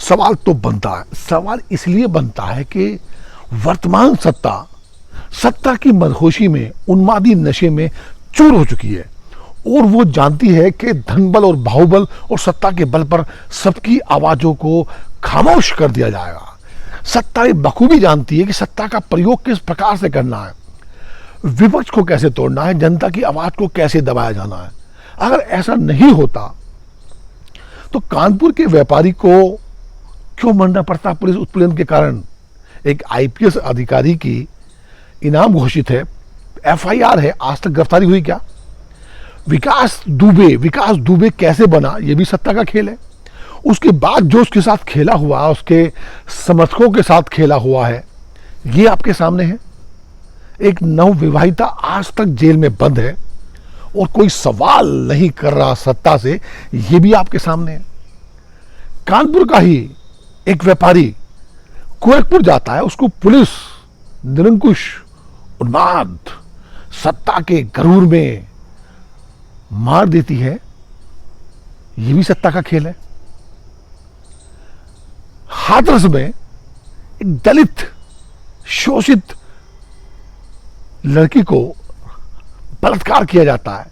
सवाल तो बनता है, सवाल इसलिए बनता है कि वर्तमान सत्ता की मदहोशी में, उन्मादी नशे में चूर हो चुकी है और वो जानती है कि धनबल और बाहुबल और सत्ता के बल पर सबकी आवाजों को खामोश कर दिया जाएगा। सत्ता ये बखूबी जानती है कि सत्ता का प्रयोग किस प्रकार से करना है, विपक्ष को कैसे तोड़ना है, जनता की आवाज को कैसे दबाया जाना है। अगर ऐसा नहीं होता तो कानपुर के व्यापारी को क्यों मरना पड़ता पुलिस उत्पीड़न के कारण। एक आईपीएस अधिकारी की इनाम घोषित है, एफआईआर है, आज तक गिरफ्तारी हुई क्या। विकास दुबे कैसे बना, यह भी सत्ता का खेल है। उसके बाद जो उसके साथ खेला हुआ, उसके समर्थकों के साथ खेला हुआ है, ये आपके सामने है। एक नवविवाहिता आज तक जेल में बंद है और कोई सवाल नहीं कर रहा सत्ता से, ये भी आपके सामने है। कानपुर का ही एक व्यापारी गोरखपुर जाता है, उसको पुलिस निरंकुश, उन्माद, सत्ता के गरूर में मार देती है। यह भी सत्ता का खेल है। हाथरस में एक दलित शोषित लड़की को बलात्कार किया जाता है,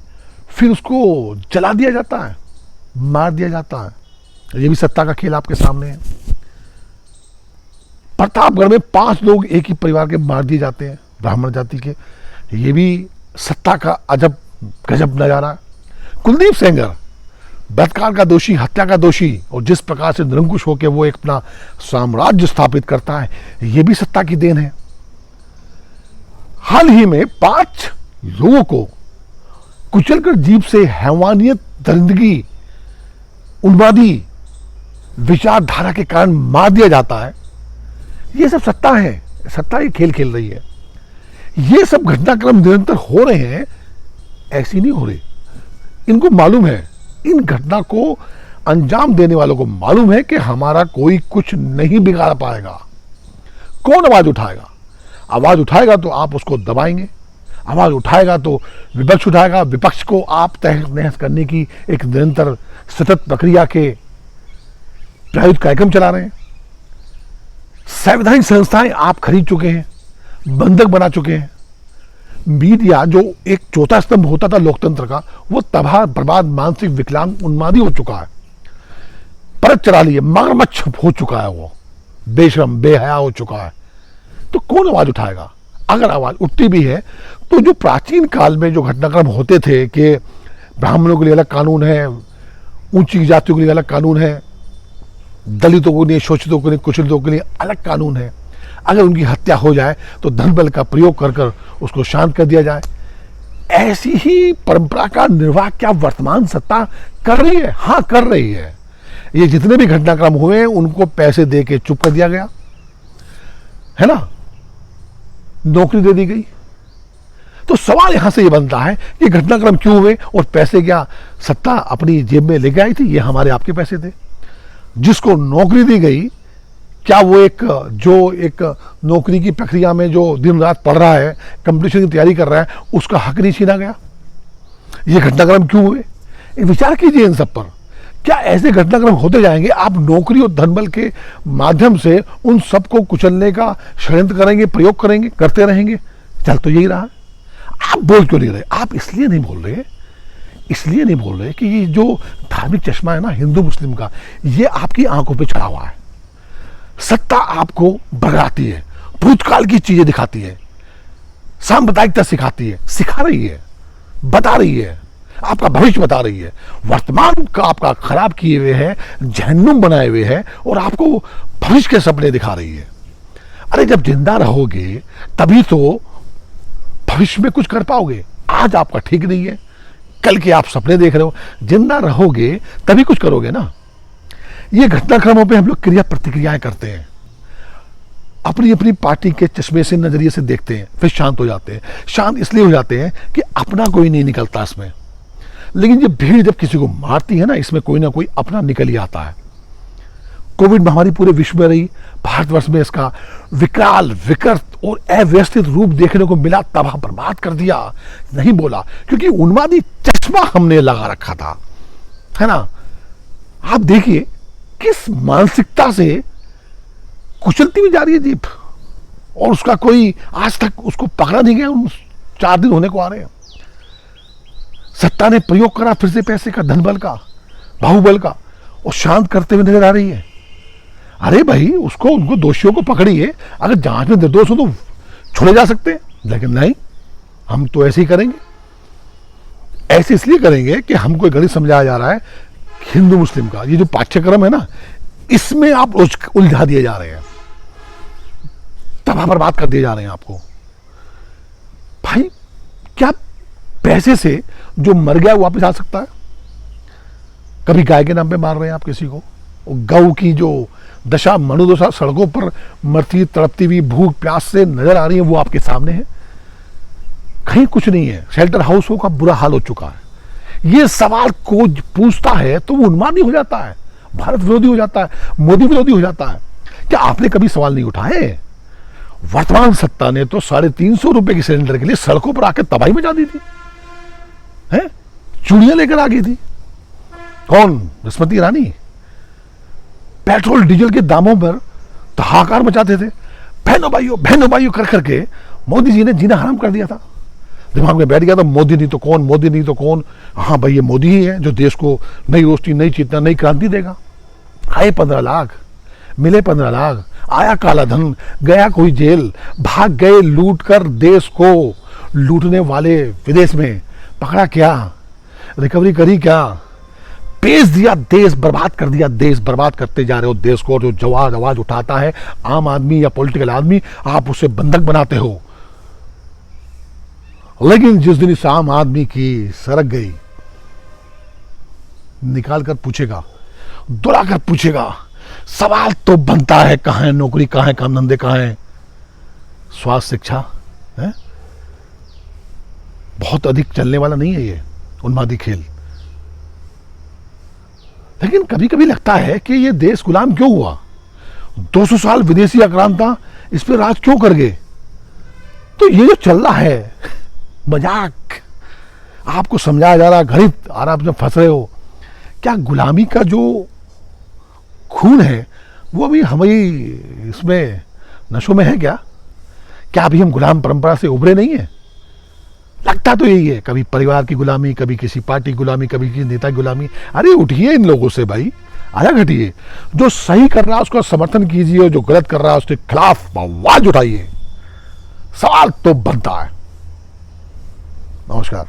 फिर उसको जला दिया जाता है, मार दिया जाता है। यह भी सत्ता का खेल आपके सामने है। प्रतापगढ़ में 5 लोग एक ही परिवार के मार दिए जाते हैं, ब्राह्मण जाति के। यह भी सत्ता का अजब गजब नजारा है। कुलदीप सेंगर बलात्कार का दोषी, हत्या का दोषी, और जिस प्रकार से निरंकुश होकर वो एक अपना साम्राज्य स्थापित करता है, यह भी सत्ता की देन है। हाल ही में 5 लोगों को कुचलकर जीप से हैवानियत, दरिंदगी, उन्मादी विचारधारा के कारण मार दिया जाता है। ये सब सत्ता है, सत्ता ये खेल खेल रही है। ये सब घटनाक्रम निरंतर हो रहे हैं, ऐसी नहीं हो रही। इनको मालूम है, इन घटना को अंजाम देने वालों को मालूम है कि हमारा कोई कुछ नहीं बिगाड़ पाएगा। कौन आवाज उठाएगा? आवाज उठाएगा तो आप उसको दबाएंगे, आवाज उठाएगा तो विपक्ष उठाएगा। विपक्ष को आप तहस नहस करने की एक निरंतर सतत प्रक्रिया के प्रायोजित कार्यक्रम चला रहे हैं। संवैधानिक संस्थाएं आप खरीद चुके हैं, बंधक बना चुके हैं। मीडिया जो एक चौथा स्तंभ होता था लोकतंत्र का, वो तबाह बर्बाद, मानसिक विकलांग, उन्मादी हो चुका है। परत चला ली है, मगरमच्छ हो चुका है, वो बेशरम बेहया हो चुका है। तो कौन आवाज उठाएगा? अगर आवाज उठती भी है तो जो प्राचीन काल में जो घटनाक्रम होते थे कि ब्राह्मणों के लिए अलग कानून है, ऊंची जातियों के लिए अलग कानून है, दलितों के लिए, शोषितों के लिए, कुचलितों के लिए अलग कानून है, अगर उनकी हत्या हो जाए तो धन बल का प्रयोग कर कर उसको शांत कर दिया जाए, ऐसी ही परंपरा का निर्वाह क्या वर्तमान सत्ता कर रही है? हाँ, कर रही है। ये जितने भी घटनाक्रम हुए उनको पैसे दे के चुप कर दिया गया है ना, नौकरी दे दी गई। तो सवाल यहां से ये बनता है कि घटनाक्रम क्यों हुए और पैसे क्या सत्ता अपनी जेब में लेके आई थी? ये हमारे आपके पैसे थे। जिसको नौकरी दी गई, क्या वो एक नौकरी की प्रक्रिया में जो दिन रात पढ़ रहा है, कंपटीशन की तैयारी कर रहा है, उसका हक नहीं छीना गया? ये घटनाक्रम क्यों हुए? विचार कीजिए इन सब पर। क्या ऐसे घटनाक्रम होते जाएंगे? आप नौकरी और धनबल के माध्यम से उन सबको कुचलने का षड्यंत्र करेंगे, प्रयोग करेंगे, करते रहेंगे। चल तो यही रहा। आप बोल क्यों नहीं रहे? आप इसलिए नहीं बोल रहे कि ये जो धार्मिक चश्मा है ना हिंदू मुस्लिम का, ये आपकी आंखों पे चढ़ा हुआ है। सत्ता आपको भगाती है, भूतकाल की चीजें दिखाती है, सांप्रदायिकता सिखाती है, सिखा रही है, बता रही है, आपका भविष्य बता रही है, वर्तमान का आपका खराब किए हुए है, जहन्नुम बनाए हुए है और आपको भविष्य के सपने दिखा रही है। अरे जब जिंदा रहोगे तभी तो भविष्य में कुछ कर पाओगे। आज आपका ठीक नहीं है, कल के आप सपने देख रहे हो, जिंदा रहोगे तभी कुछ करोगे ना। ये घटनाक्रमों पे हम लोग क्रिया प्रतिक्रियाएं करते हैं, अपनी अपनी पार्टी के चश्मे से, नजरिए से देखते हैं, फिर शांत हो जाते हैं। शांत इसलिए हो जाते हैं कि अपना कोई नहीं निकलता इसमें। लेकिन ये भीड़ जब किसी को मारती है ना, इसमें कोई ना कोई अपना निकल ही आता है। कोविड महामारी पूरे विश्व में रही, भारतवर्ष में इसका विकराल, विकृत और अव्यवस्थित रूप देखने को मिला, तबाह बर्बाद कर दिया। नहीं बोला क्योंकि उन्मादी चश्मा हमने लगा रखा था, है ना। आप देखिए किस मानसिकता से कुचलती हुई जा रही है जीप, और उसका कोई आज तक उसको पकड़ा नहीं गया। उन 4 दिन होने को आ रहे हैं। सत्ता ने प्रयोग करा फिर से पैसे का, धन बल का, बाहुबल का, और शांत करते हुए नजर आ रही है। अरे भाई, उसको उनको दोषियों को पकड़िए, अगर जांच में निर्दोष हो तो छोड़े जा सकते हैं, लेकिन नहीं, हम तो ऐसे ही करेंगे। ऐसे इसलिए करेंगे कि हमको गणित समझाया जा रहा है हिंदू मुस्लिम का। ये जो पाठ्यक्रम है ना, इसमें आप उलझा दिए जा रहे हैं, तबाह बर्बाद कर दिए जा रहे हैं आपको। भाई, क्या पैसे से जो मर गया वो वापस आ सकता है? कभी गाय के नाम पे मार रहे हैं आप किसी को, गऊ की जो दशा, मनोदशा सड़कों पर मरती तड़पती हुई भूख प्यास से नजर आ रही है, वो आपके सामने है। कहीं कुछ नहीं है। शेल्टर हाउसों का बुरा हाल हो चुका है। ये सवाल को पूछता है तो वो उन्मादी हो जाता है, भारत विरोधी हो जाता है, मोदी विरोधी हो जाता है। क्या आपने कभी सवाल नहीं उठाए? वर्तमान सत्ता ने तो 350 रुपए के सिलेंडर के लिए सड़कों पर आकर तबाही मचा दी थी, है? चूड़ियां लेकर आ गई थी। कौन? स्मृति ईरानी। पेट्रोल डीजल के दामों पर तो हाहाकार मचाते थे। बहनों भाइयों कर करके मोदी जी ने जीना हराम कर दिया था। दिमाग में बैठ गया था, मोदी नहीं तो कौन, मोदी नहीं तो कौन। हाँ भाई, ये मोदी ही है जो देश को नई रोशनी, नई चेतना, नई क्रांति देगा। आए 15 लाख, मिले 15 लाख, आया काला धन, गया कोई जेल, भाग गए लूट कर देश को। लूटने वाले विदेश में पकड़ा क्या, रिकवरी करी क्या? पेश दिया, देश बर्बाद कर दिया। देश बर्बाद करते जा रहे हो देश को। और जो आवाज उठाता है आम आदमी या पॉलिटिकल आदमी, आप उसे बंधक बनाते हो। लेकिन जिस दिन इस आम आदमी की सरक गई, निकाल कर पूछेगा, दुड़ा कर पूछेगा, सवाल तो बनता है, कहां है नौकरी, कहां है काम धंधे, कहां है स्वास्थ्य शिक्षा? है? बहुत अधिक चलने वाला नहीं है ये उन्मादी खेल। लेकिन कभी कभी लगता है कि ये देश गुलाम क्यों हुआ? 200 साल विदेशी आक्रांता इस पर राज क्यों कर गए? तो ये जो चल रहा है मजाक, आपको समझाया जा रहा, गणित, और आप जब फंस रहे हो, क्या गुलामी का जो खून है वो अभी हमारी इसमें नशों में है क्या? क्या अभी हम गुलाम परंपरा से उभरे नहीं है? लगता तो यही है, कभी परिवार की गुलामी, कभी किसी पार्टी की गुलामी, कभी किसी नेता की गुलामी। अरे उठिए इन लोगों से भाई, आया घटिए। जो सही कर रहा है उसका समर्थन कीजिए, और जो गलत कर रहा है उसके खिलाफ आवाज उठाइए। सवाल तो बनता है। नमस्कार।